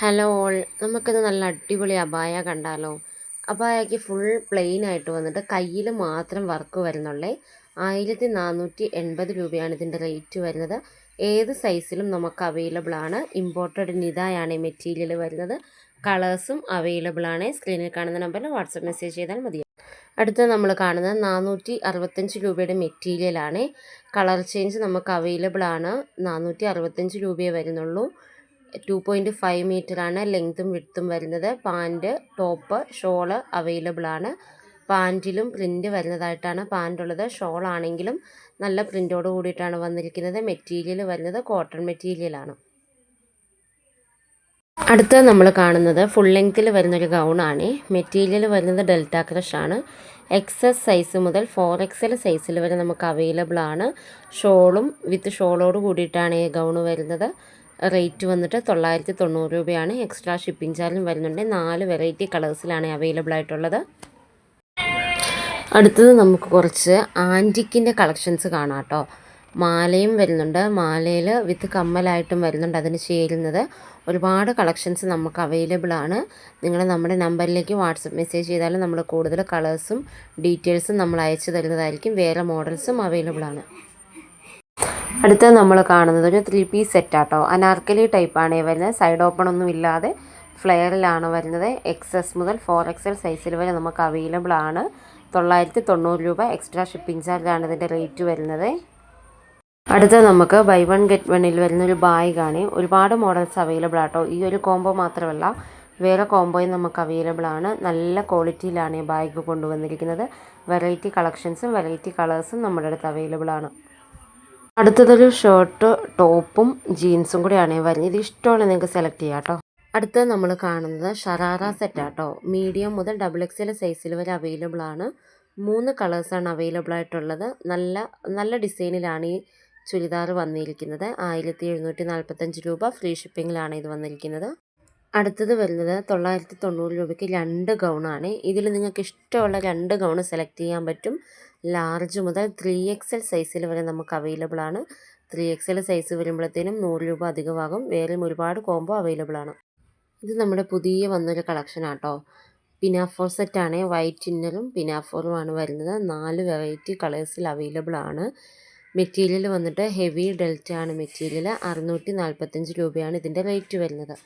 Hello all, നമുക്കിത് നല്ല അടിപൊളി അബായ കണ്ടാലോ. അബായക്ക് ഫുൾ പ്ലെയിൻ ആയിട്ട് വന്നിട്ട് കയ്യിൽ മാത്രം വർക്ക് വരുന്നുള്ളേ. 1480 രൂപയാണ് ഇതിൻ്റെ റേറ്റ് വരുന്നത്. ഏത് സൈസിലും നമുക്ക് അവൈലബിൾ ആണ്. ഇമ്പോർട്ടഡ് നിതായാണ് ഈ മെറ്റീരിയൽ വരുന്നത്. കളേഴ്സും അവൈലബിൾ ആണ്. സ്ക്രീനിൽ കാണുന്ന നമ്പറിൽ വാട്സപ്പ് മെസ്സേജ് ചെയ്താൽ മതി. അടുത്ത നമ്മൾ കാണുന്നത് 465 രൂപയുടെ മെറ്റീരിയലാണ്. കളർ ചേഞ്ച് നമുക്ക് അവൈലബിൾ ആണ്. 465 രൂപയെ വരുന്നുള്ളൂ. 2.5 മീറ്ററാണ് ലെങ്ത്തും വിഡ്ത്തും വരുന്നത്. പാൻറ്റ്, ടോപ്പ്, ഷോള് അവൈലബിൾ ആണ്. പാൻറ്റിലും പ്രിൻ്റ് വരുന്നതായിട്ടാണ് പാൻറ്റുള്ളത്. ഷോളാണെങ്കിലും നല്ല പ്രിൻ്റോട് കൂടിയിട്ടാണ് വന്നിരിക്കുന്നത്. മെറ്റീരിയൽ വരുന്നത് കോട്ടൺ മെറ്റീരിയലാണ്. അടുത്ത നമ്മൾ കാണുന്നത് ഫുൾ ലെങ്ത്തിൽ വരുന്നൊരു ഗൗണാണ്. മെറ്റീരിയൽ വരുന്നത് ഡെൽറ്റ ക്രഷാണ്. XS സൈസ് മുതൽ 4XL സൈസിൽ വരെ നമുക്ക് അവൈലബിൾ ആണ്. ഷോളും വിത്ത് ഷോളോട് കൂടിയിട്ടാണ് ഈ ഗൗണ് വരുന്നത്. റേറ്റ് വന്നിട്ട് 990 രൂപയാണ്. എക്സ്ട്രാ ഷിപ്പിംഗ് ചാർജും വരുന്നുണ്ട്. 4 വെറൈറ്റി കളേഴ്സിലാണ് അവൈലബിൾ ആയിട്ടുള്ളത്. അടുത്തത് നമുക്ക് കുറച്ച് ആൻറ്റിക്കിൻ്റെ കളക്ഷൻസ് കാണാം കേട്ടോ. മാലയും വരുന്നുണ്ട്. മാലയിൽ വിത്ത് കമ്മലായിട്ടും വരുന്നുണ്ട് അതിന് ചേരുന്നത്. ഒരുപാട് കളക്ഷൻസ് നമുക്ക് അവൈലബിൾ ആണ്. നിങ്ങൾ നമ്മുടെ നമ്പറിലേക്ക് വാട്സപ്പ് മെസ്സേജ് ചെയ്താലും നമ്മൾ കൂടുതൽ കളേഴ്സും ഡീറ്റെയിൽസും നമ്മൾ അയച്ചു തരുന്നതായിരിക്കും. വേറെ മോഡൽസും അവൈലബിൾ ആണ്. അടുത്ത നമ്മൾ കാണുന്നത് ഒരു 3 പീസ് സെറ്റാട്ടോ. അനാർക്കലി ടൈപ്പാണ് വരുന്നത്. സൈഡ് ഓപ്പൺ ഒന്നും ഇല്ലാതെ ഫ്ലെയറിലാണ് വരുന്നത്. XS മുതൽ 4XL സൈസിൽ വരെ നമുക്ക് അവൈലബിൾ ആണ്. 990 രൂപ. എക്സ്ട്രാ ഷിപ്പിംഗ് ചാർജാണ് ഇതിൻ്റെ റേറ്റ് വരുന്നത്. അടുത്ത നമുക്ക് ബൈ വൺ ഗെറ്റ് വണ്ണിൽ വരുന്നൊരു ബാഗാണ്. ഒരുപാട് മോഡൽസ് അവൈലബിൾ ആട്ടോ. ഈ ഒരു കോംബോ മാത്രമല്ല വേറെ കോംബോയും നമുക്ക് അവൈലബിൾ ആണ്. നല്ല ക്വാളിറ്റിയിലാണ് ഈ ബാഗ് കൊണ്ടുവന്നിരിക്കുന്നത്. വെറൈറ്റി കളക്ഷൻസും വെറൈറ്റി കളേഴ്സും നമ്മുടെ അടുത്ത് അവൈലബിൾ ആണ്. അടുത്തതൊരു ഷർട്ട്, ടോപ്പും ജീൻസും കൂടെയാണ് വരുന്നത്. ഇത് ഇഷ്ടമുള്ള നിങ്ങൾക്ക് സെലക്ട് ചെയ്യാം കേട്ടോ. അടുത്തത് നമ്മൾ കാണുന്നത് ഷറാറ സെറ്റാട്ടോ. മീഡിയം മുതൽ XXL സൈസിൽ വരെ അവൈലബിൾ ആണ്. 3 കളേഴ്സാണ് അവൈലബിൾ ആയിട്ടുള്ളത്. നല്ല ഡിസൈനിലാണ് ഈ ചുരിദാർ വന്നിരിക്കുന്നത്. 1745 രൂപ. ഫ്രീ ഷിപ്പിങ്ങിലാണ് ഇത് വന്നിരിക്കുന്നത്. അടുത്തത് വരുന്നത് 990 രൂപയ്ക്ക് 2 ഗൗണാണ്. ഇതിൽ നിങ്ങൾക്ക് ഇഷ്ടമുള്ള 2 ഗൗണ് സെലക്ട് ചെയ്യാൻ പറ്റും. ലാർജ് മുതൽ 3XL സൈസിൽ വരെ നമുക്ക് അവൈലബിൾ ആണ്. 3XL സൈസ് വരുമ്പോഴത്തേനും 100 രൂപ അധികമാകും. വേറെയും ഒരുപാട് കോംബോ അവൈലബിൾ ആണ്. ഇത് നമ്മുടെ പുതിയ വന്നൊരു കളക്ഷൻ ആട്ടോ. പിനാഫോർ സെറ്റാണ്. വൈറ്റ് ഇന്നറും പിനാഫോറുമാണ് വരുന്നത്. 4 വെറൈറ്റി കളേഴ്സിൽ അവൈലബിൾ ആണ്. മെറ്റീരിയൽ വന്നിട്ട് ഹെവി ഡെൽറ്റ ആണ് മെറ്റീരിയൽ. 645 രൂപയാണ് ഇതിൻ്റെ റേറ്റ് വരുന്നത്.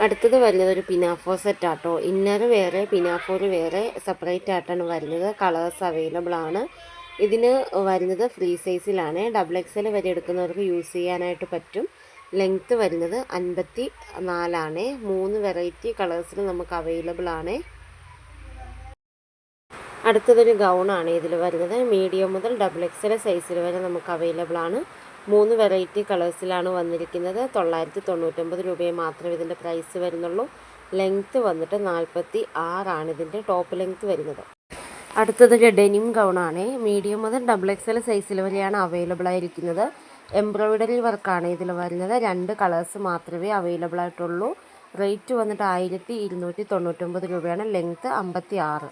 അടുത്തത് വരുന്നത് ഒരു പിനാഫോർ സെറ്റ് ആട്ടോ. ഇന്നർ വേറെ പിനാഫോർ വേറെ സെപ്പറേറ്റ് ആയിട്ടാണ് വരുന്നത്. കളേഴ്സ് അവൈലബിൾ ആണ്. ഇതിന് വരുന്നത് ഫ്രീ സൈസിലാണ്. XXL വരെ എടുക്കുന്നവർക്ക് യൂസ് ചെയ്യാനായിട്ട് പറ്റും. ലെങ്ത്ത് വരുന്നത് 54 ആണ്. 3 വെറൈറ്റി കളേഴ്സിൽ നമുക്ക് അവൈലബിൾ ആണ്. അടുത്തതൊരു ഗൗണാണ് ഇതിൽ വരുന്നത്. മീഡിയം മുതൽ XXL സൈസിൽ വരെ നമുക്ക് അവൈലബിൾ ആണ്. 3 വെറൈറ്റി കളേഴ്സിലാണ് വന്നിരിക്കുന്നത്. 999 രൂപയെ മാത്രമേ ഇതിൻ്റെ പ്രൈസ് വരുന്നുള്ളൂ. ലെങ്ത്ത് വന്നിട്ട് 46 ആണ് ഇതിൻ്റെ ടോപ്പ് ലെങ്ത്ത് വരുന്നത്. അടുത്തതൊരു ഡെനിം ഗൗണാണ്. മീഡിയം മുതൽ XXL സൈസിൽ വരെയാണ് അവൈലബിൾ ആയിരിക്കുന്നത്. എംബ്രോയിഡറി വർക്കാണ് ഇതിൽ വരുന്നത്. 2 കളേഴ്സ് മാത്രമേ അവൈലബിൾ ആയിട്ടുള്ളൂ. റേറ്റ് വന്നിട്ട് 1299 രൂപയാണ്. ലെങ്ത്ത് 56.